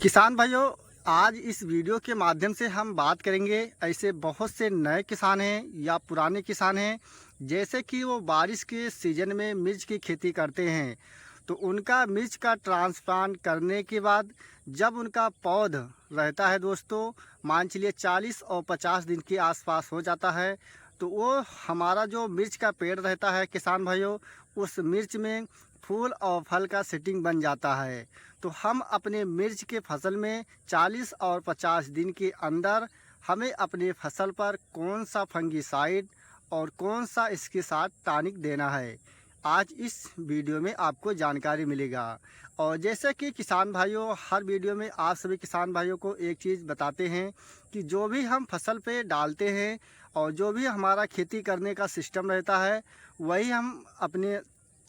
किसान भाइयों, आज इस वीडियो के माध्यम से हम बात करेंगे ऐसे बहुत से नए किसान हैं या पुराने किसान हैं जैसे कि वो बारिश के सीज़न में मिर्च की खेती करते हैं। तो उनका मिर्च का ट्रांसप्लांट करने के बाद जब उनका पौध रहता है दोस्तों, मान चलिए 40 और 50 दिन के आसपास हो जाता है, तो वो हमारा जो मिर्च का पेड़ रहता है किसान भाइयों, उस मिर्च में फूल और फल का सेटिंग बन जाता है। तो हम अपने मिर्च के फसल में 40 और 50 दिन के अंदर हमें अपने फसल पर कौन सा फंगिसाइड और कौन सा इसके साथ टॉनिक देना है, आज इस वीडियो में आपको जानकारी मिलेगा। और जैसे कि किसान भाइयों, हर वीडियो में आप सभी किसान भाइयों को एक चीज़ बताते हैं कि जो भी हम फसल पे डालते हैं और जो भी हमारा खेती करने का सिस्टम रहता है, वही हम अपने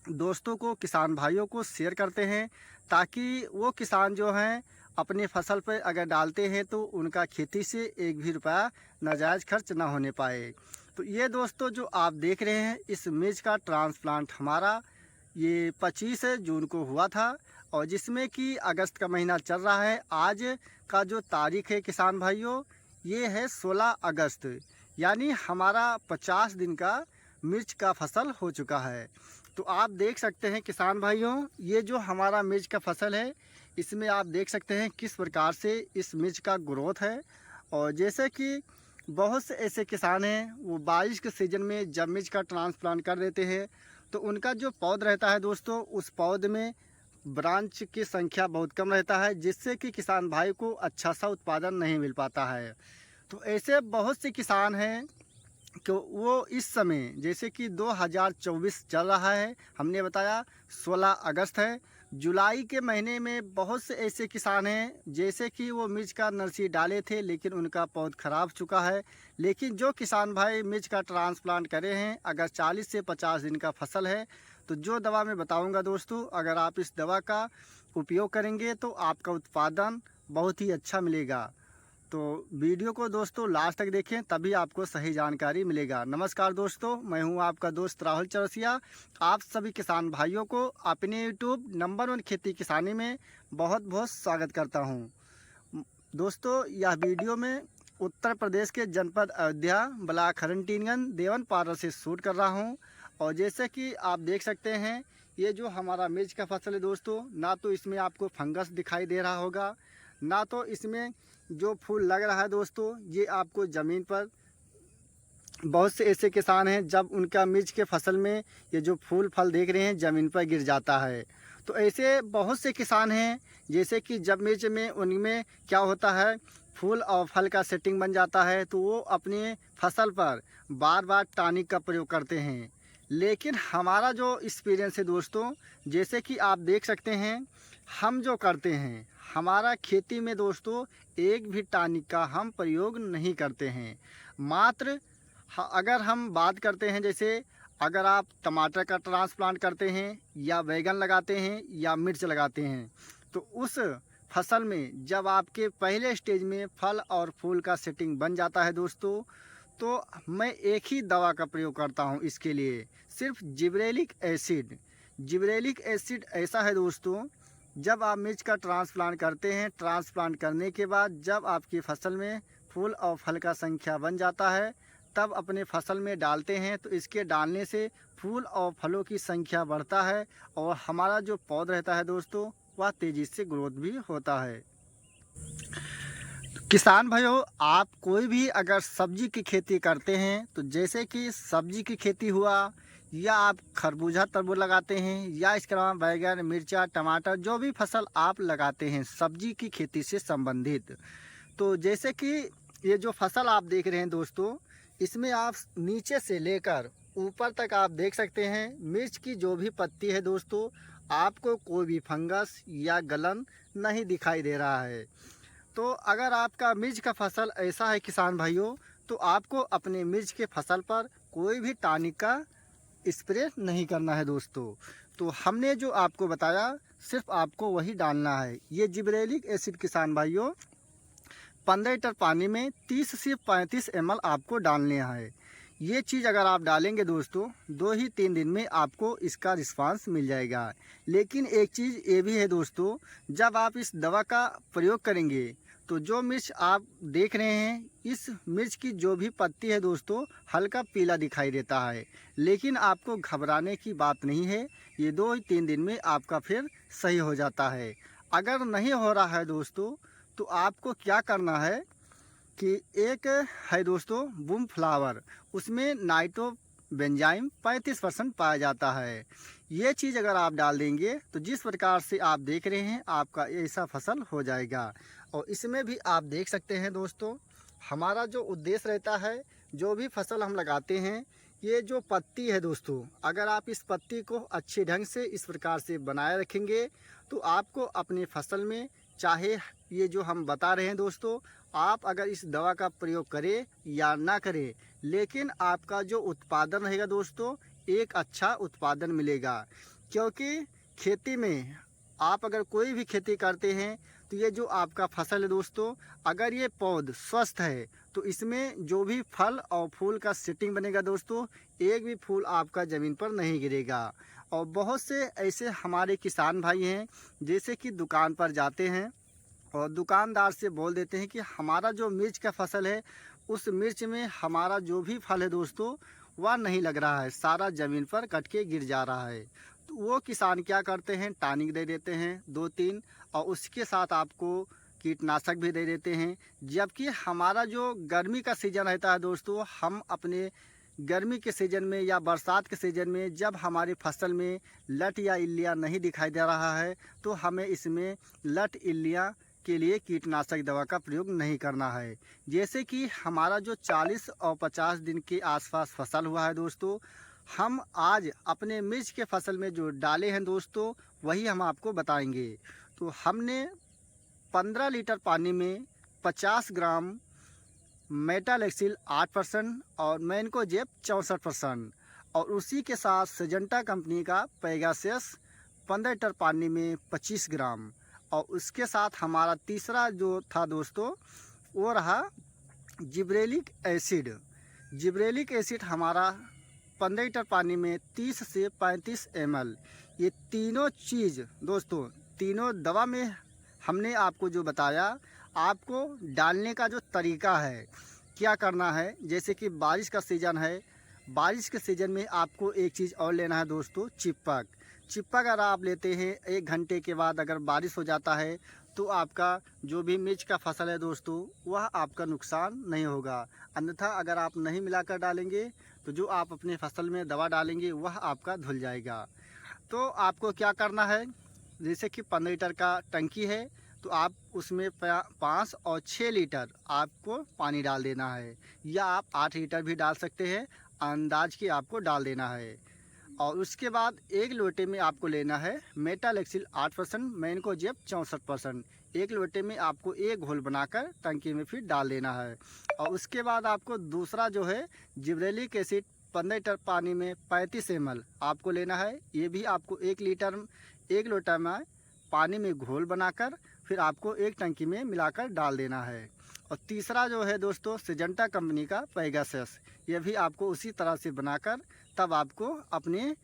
दोस्तों को, किसान भाइयों को शेयर करते हैं, ताकि वो किसान जो हैं अपने फसल पर अगर डालते हैं तो उनका खेती से एक भी रुपया नाजायज़ खर्च ना होने पाए। तो ये दोस्तों जो आप देख रहे हैं, इस मिर्च का ट्रांसप्लांट हमारा ये 25 जून को हुआ था और जिसमें कि अगस्त का महीना चल रहा है। आज का जो तारीख है किसान भाइयों, ये है 16 अगस्त, यानी हमारा 50 दिन का मिर्च का फसल हो चुका है। तो आप देख सकते हैं किसान भाइयों, ये जो हमारा मिर्च का फसल है, इसमें आप देख सकते हैं किस प्रकार से इस मिर्च का ग्रोथ है। और जैसे कि बहुत से ऐसे किसान हैं, वो बारिश के सीज़न में जब मिर्च का ट्रांसप्लांट कर देते हैं तो उनका जो पौध रहता है दोस्तों, उस पौध में ब्रांच की संख्या बहुत कम रहता है, जिससे कि किसान भाई को अच्छा सा उत्पादन नहीं मिल पाता है। तो ऐसे बहुत से किसान हैं कि वो इस समय, जैसे कि 2024 चल रहा है, हमने बताया 16 अगस्त है, जुलाई के महीने में बहुत से ऐसे किसान हैं जैसे कि वो मिर्च का नर्सरी डाले थे लेकिन उनका पौध खराब चुका है। लेकिन जो किसान भाई मिर्च का ट्रांसप्लांट करे हैं, अगर 40 से 50 दिन का फसल है, तो जो दवा मैं बताऊंगा दोस्तों, अगर आप इस दवा का उपयोग करेंगे तो आपका उत्पादन बहुत ही अच्छा मिलेगा। तो वीडियो को दोस्तों लास्ट तक देखें, तभी आपको सही जानकारी मिलेगा। नमस्कार दोस्तों, मैं हूं आपका दोस्त राहुल चौरसिया। आप सभी किसान भाइयों को अपने यूट्यूब नंबर 1 खेती किसानी में बहुत बहुत स्वागत करता हूं। दोस्तों, यह वीडियो में उत्तर प्रदेश के जनपद अयोध्या, ब्लॉक हरनटीनगंज, देवनपारा से शूट कर रहा हूं। और जैसे कि आप देख सकते हैं, ये जो हमारा मिर्च का फसल है दोस्तों, ना तो इसमें आपको फंगस दिखाई दे रहा होगा, ना तो इसमें जो फूल लग रहा है दोस्तों, ये आपको ज़मीन पर, बहुत से ऐसे किसान हैं जब उनका मिर्च के फसल में ये जो फूल फल देख रहे हैं ज़मीन पर गिर जाता है। तो ऐसे बहुत से किसान हैं जैसे कि जब मिर्च में उनमें क्या होता है, फूल और फल का सेटिंग बन जाता है, तो वो अपने फसल पर बार बार टॉनिक का प्रयोग करते हैं। लेकिन हमारा जो एक्सपीरियंस है दोस्तों, जैसे कि आप देख सकते हैं, हम जो करते हैं, हमारा खेती में दोस्तों एक भी टॉनिक का हम प्रयोग नहीं करते हैं। मात्र अगर हम बात करते हैं, जैसे अगर आप टमाटर का ट्रांसप्लांट करते हैं या बैगन लगाते हैं या मिर्च लगाते हैं, तो उस फसल में जब आपके पहले स्टेज में फल और फूल का सेटिंग बन जाता है दोस्तों, तो मैं एक ही दवा का प्रयोग करता हूं इसके लिए, सिर्फ जिब्रेलिक एसिड। जिब्रेलिक एसिड ऐसा है दोस्तों, जब आप मिर्च का ट्रांसप्लांट करते हैं, ट्रांसप्लांट करने के बाद जब आपकी फसल में फूल और फल का संख्या बन जाता है, तब अपने फसल में डालते हैं, तो इसके डालने से फूल और फलों की संख्या बढ़ता है और हमारा जो पौधा रहता है दोस्तों, वह तेज़ी से ग्रोथ भी होता है। किसान भाइयों, आप कोई भी अगर सब्जी की खेती करते हैं, तो जैसे कि सब्जी की खेती हुआ, या आप खरबूजा तरबूज लगाते हैं, या इसके अलावा बैगन, मिर्चा, टमाटर, जो भी फसल आप लगाते हैं सब्जी की खेती से संबंधित, तो जैसे कि ये जो फसल आप देख रहे हैं दोस्तों, इसमें आप नीचे से लेकर ऊपर तक आप देख सकते हैं, मिर्च की जो भी पत्ती है दोस्तों, आपको कोई भी फंगस या गलन नहीं दिखाई दे रहा है। तो अगर आपका मिर्च का फसल ऐसा है किसान भाइयों, तो आपको अपने मिर्च के फसल पर कोई भी टॉनिक का स्प्रे नहीं करना है दोस्तों। तो हमने जो आपको बताया, सिर्फ आपको वही डालना है। ये जिब्रेलिक एसिड किसान भाइयों 15 लीटर पानी में 30 से 35 ml आपको डालने हैं। ये चीज़ अगर आप डालेंगे दोस्तों 2 ही 3 दिन में आपको इसका रिस्पांस मिल जाएगा। लेकिन एक चीज़ ये भी है दोस्तों, जब आप इस दवा का प्रयोग करेंगे तो जो मिर्च आप देख रहे हैं, इस मिर्च की जो भी पत्ती है दोस्तों हल्का पीला दिखाई देता है। लेकिन आपको घबराने की बात नहीं है, ये 2 ही 3 दिन में आपका फिर सही हो जाता है। अगर नहीं हो रहा है दोस्तों तो आपको क्या करना है कि एक है दोस्तों बूम फ्लावर, उसमें नाइट्रोबेंजाइम 35% पाया जाता है। ये चीज़ अगर आप डाल देंगे तो जिस प्रकार से आप देख रहे हैं आपका ऐसा फसल हो जाएगा। और इसमें भी आप देख सकते हैं दोस्तों, हमारा जो उद्देश्य रहता है, जो भी फसल हम लगाते हैं, ये जो पत्ती है दोस्तों, अगर आप इस पत्ती को अच्छे ढंग से इस प्रकार से बनाए रखेंगे तो आपको अपने फसल में, चाहे ये जो हम बता रहे हैं दोस्तों, आप अगर इस दवा का प्रयोग करें या ना करें, लेकिन आपका जो उत्पादन रहेगा दोस्तों एक अच्छा उत्पादन मिलेगा। क्योंकि खेती में आप अगर कोई भी खेती करते हैं तो ये जो आपका फसल है दोस्तों, अगर ये पौध स्वस्थ है तो इसमें जो भी फल और फूल का सेटिंग बनेगा दोस्तों, एक भी फूल आपका ज़मीन पर नहीं गिरेगा। और बहुत से ऐसे हमारे किसान भाई हैं जैसे कि दुकान पर जाते हैं और दुकानदार से बोल देते हैं कि हमारा जो मिर्च का फसल है उस मिर्च में हमारा जो भी फल है दोस्तों वह नहीं लग रहा है, सारा ज़मीन पर कट के गिर जा रहा है। तो वो किसान क्या करते हैं, टॉनिक दे देते हैं 2-3 और उसके साथ आपको कीटनाशक भी दे देते हैं। जबकि हमारा जो गर्मी का सीज़न रहता है दोस्तों, हम अपने गर्मी के सीज़न में या बरसात के सीज़न में जब हमारी फसल में लट या इल्लियाँ नहीं दिखाई दे रहा है तो हमें इसमें लट इल्लियाँ के लिए कीटनाशक दवा का प्रयोग नहीं करना है। जैसे कि हमारा जो 40 और 50 दिन के आसपास फसल हुआ है दोस्तों, हम आज अपने मिर्च के फसल में जो डाले हैं दोस्तों वही हम आपको बताएंगे। तो हमने 15 लीटर पानी में 50 ग्राम मेटालेक्सिल 8% और मैनकोजेब 64% और उसी के साथ सिजेंटा कंपनी का पेगासस 15 लीटर पानी में 25 ग्राम और उसके साथ हमारा तीसरा जो था दोस्तों वो रहा जिब्रेलिक एसिड। जिब्रेलिक एसिड हमारा 15 लीटर पानी में 30 से 35 ml। ये तीनों चीज़ दोस्तों, तीनों दवा में हमने आपको जो बताया, आपको डालने का जो तरीका है, क्या करना है। जैसे कि बारिश का सीज़न है, बारिश के सीज़न में आपको एक चीज़ और लेना है दोस्तों, चिपक। अगर आप लेते हैं 1 घंटे के बाद अगर बारिश हो जाता है तो आपका जो भी मिर्च का फसल है दोस्तों वह आपका नुकसान नहीं होगा। अन्यथा अगर आप नहीं मिलाकर डालेंगे तो जो आप अपने फसल में दवा डालेंगे वह आपका धुल जाएगा। तो आपको क्या करना है, जैसे कि 15 लीटर का टंकी है तो आप उसमें 5 और 6 लीटर आपको पानी डाल देना है, या आप 8 लीटर भी डाल सकते हैं, अंदाज की आपको डाल देना है। और उसके बाद 1 लोटे में आपको लेना है मेटालेक्सिल 8%, मैनकोजेब 64%। 1 लोटे में आपको एक घोल बनाकर टंकी में फिर डाल देना है। और उसके बाद आपको दूसरा जो है जिब्रेलिक एसिड 15 लीटर पानी में 35 ml आपको लेना है। ये भी आपको 1 लोटा में पानी में घोल बनाकर फिर आपको एक टंकी में मिलाकर डाल देना है। और तीसरा जो है दोस्तों सिजेंटा कंपनी का पेगासस, ये भी आपको उसी तरह से बनाकर तब आपको अपने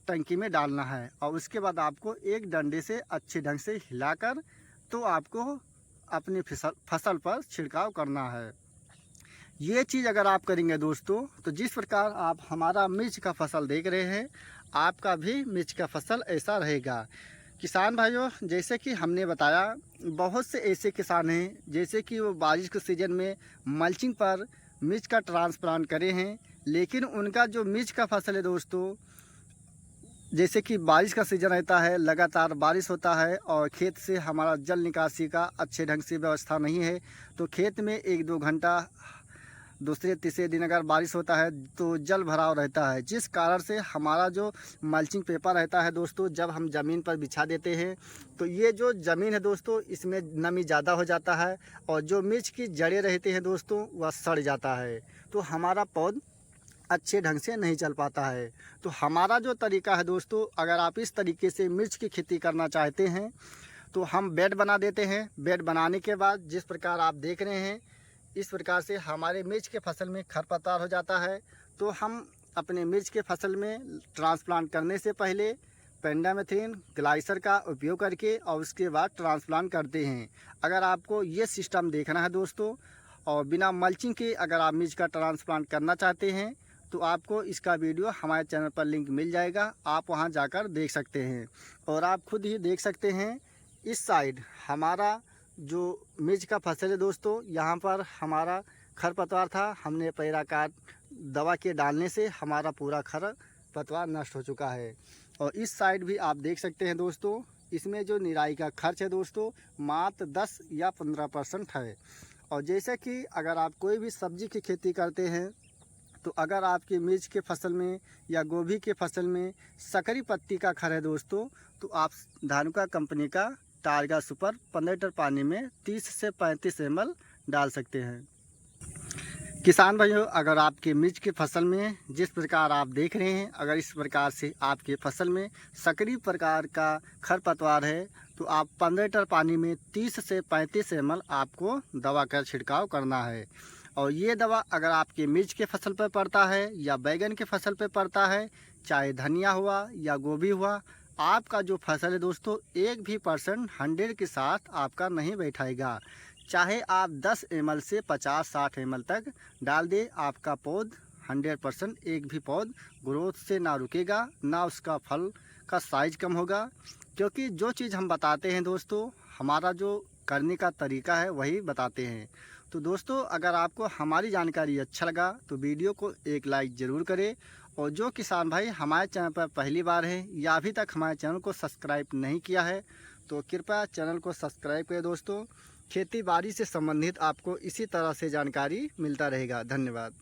टंकी में डालना है। और उसके बाद आपको एक डंडे से अच्छे ढंग से हिलाकर तो आपको अपनी फसल पर छिड़काव करना है। ये चीज़ अगर आप करेंगे दोस्तों तो जिस प्रकार आप हमारा मिर्च का फसल देख रहे हैं, आपका भी मिर्च का फसल ऐसा रहेगा। किसान भाइयों, जैसे कि हमने बताया, बहुत से ऐसे किसान हैं जैसे कि वो बारिश के सीज़न में मल्चिंग पर मिर्च का ट्रांसप्लांट करे हैं, लेकिन उनका जो मिर्च का फसल है दोस्तों, जैसे कि बारिश का सीज़न रहता है, लगातार बारिश होता है और खेत से हमारा जल निकासी का अच्छे ढंग से व्यवस्था नहीं है, तो खेत में 1-2 घंटा दूसरे तीसरे दिन अगर बारिश होता है तो जल भराव रहता है, जिस कारण से हमारा जो मल्चिंग पेपर रहता है दोस्तों, जब हम ज़मीन पर बिछा देते हैं तो ये जो ज़मीन है दोस्तों इसमें नमी ज़्यादा हो जाता है और जो मिर्च की जड़ें रहती हैं दोस्तों वह सड़ जाता है, तो हमारा पौध अच्छे ढंग से नहीं चल पाता है। तो हमारा जो तरीका है दोस्तों, अगर आप इस तरीके से मिर्च की खेती करना चाहते हैं तो हम बेड बना देते हैं। बेड बनाने के बाद जिस प्रकार आप देख रहे हैं, इस प्रकार से हमारे मिर्च के फसल में खरपतवार हो जाता है तो हम अपने मिर्च के फसल में ट्रांसप्लांट करने से पहले पेंडामेथ्रिन ग्लाइसर का उपयोग करके और उसके बाद ट्रांसप्लांट करते हैं। अगर आपको ये सिस्टम देखना है दोस्तों, और बिना मल्चिंग के अगर आप मिर्च का ट्रांसप्लांट करना चाहते हैं, तो आपको इसका वीडियो हमारे चैनल पर लिंक मिल जाएगा, आप वहां जाकर देख सकते हैं। और आप खुद ही देख सकते हैं इस साइड हमारा जो मिर्च का फसल है दोस्तों, यहाँ पर हमारा खरपतवार था, हमने पैराकाट दवा के डालने से हमारा पूरा खरपतवार नष्ट हो चुका है। और इस साइड भी आप देख सकते हैं दोस्तों, इसमें जो निराई का खर्च है दोस्तों मात्र 10 या 15% है। और जैसे कि अगर आप कोई भी सब्जी की खेती करते हैं, तो अगर आपकी मिर्च के फसल में या गोभी के फसल में सकरी पत्ती का खर है दोस्तों, तो आप धानुका कंपनी का टारगा सुपर 15 लीटर पानी में 30 से 35 ml डाल सकते हैं। किसान भाइयों, अगर आपके मिर्च की फसल में जिस प्रकार आप देख रहे हैं, अगर इस प्रकार से आपके फसल में सकरी प्रकार का खरपतवार है, तो आप 15 लीटर पानी में 30 से 35 ml आपको दवा का छिड़काव करना है। और ये दवा अगर आपके मिर्च के फसल पर पड़ता है या बैगन के फसल पर पड़ता है, चाहे धनिया हुआ या गोभी हुआ, आपका जो फसल है दोस्तों 1 भी % 100 के साथ आपका नहीं बैठाएगा। चाहे आप 10 ml से 50-60 ml तक डाल दे, आपका पौध 100% एक भी पौध ग्रोथ से ना रुकेगा, ना उसका फल का साइज कम होगा। क्योंकि जो चीज़ हम बताते हैं दोस्तों, हमारा जो करने का तरीका है वही बताते हैं। तो दोस्तों, अगर आपको हमारी जानकारी अच्छा लगा तो वीडियो को एक लाइक ज़रूर करें। और जो किसान भाई हमारे चैनल पर पहली बार है या अभी तक हमारे चैनल को सब्सक्राइब नहीं किया है, तो कृपया चैनल को सब्सक्राइब करें दोस्तों। खेती बाड़ी से संबंधित आपको इसी तरह से जानकारी मिलता रहेगा। धन्यवाद।